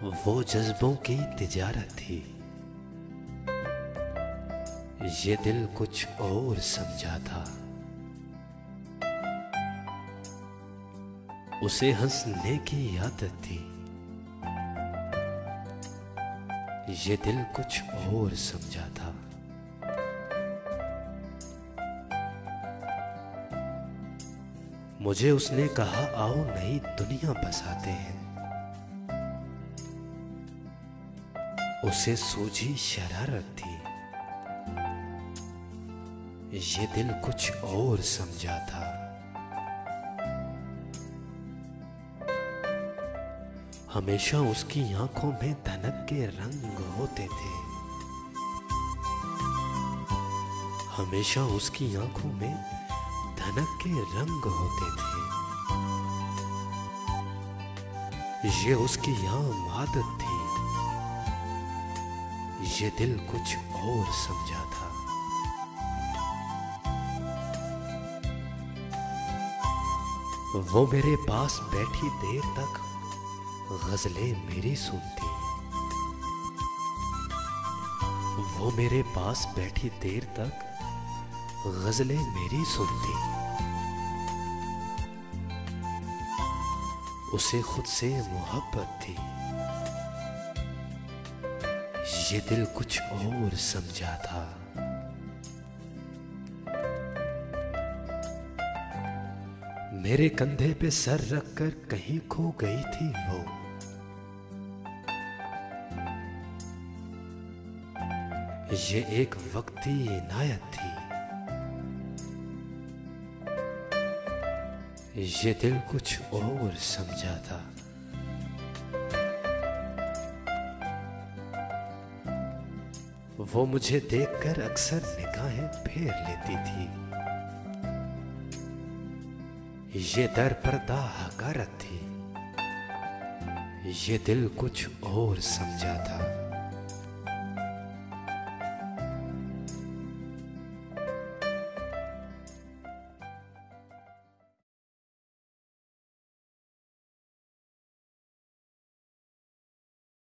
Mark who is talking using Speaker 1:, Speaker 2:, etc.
Speaker 1: वो जज्बों की तिजारत थी, ये दिल कुछ और समझा था। उसे हंसने की आदत थी, ये दिल कुछ और समझा था। मुझे उसने कहा आओ नई दुनिया बसाते हैं। उसे सूझी शरारत थी, ये दिल कुछ और समझा था। हमेशा उसकी आंखों में धनक के रंग होते थे, हमेशा उसकी आंखों में धनक के रंग होते थे। ये उसकी आम आदत थी, ये दिल कुछ और समझा था। वो मेरे पास बैठी देर तक गजलें मेरी सुनती, वो मेरे पास बैठी देर तक गजलें मेरी सुनती। उसे खुद से मोहब्बत थी, ये दिल कुछ और समझा था। मेरे कंधे पे सर रखकर कहीं खो गई थी वो, ये एक वक्ती इनायत थी, ये दिल कुछ और समझा था। वो मुझे देखकर अक्सर निगाहें फेर लेती थी, ये दर पर्दा हकारत थी, ये दिल कुछ और समझा था।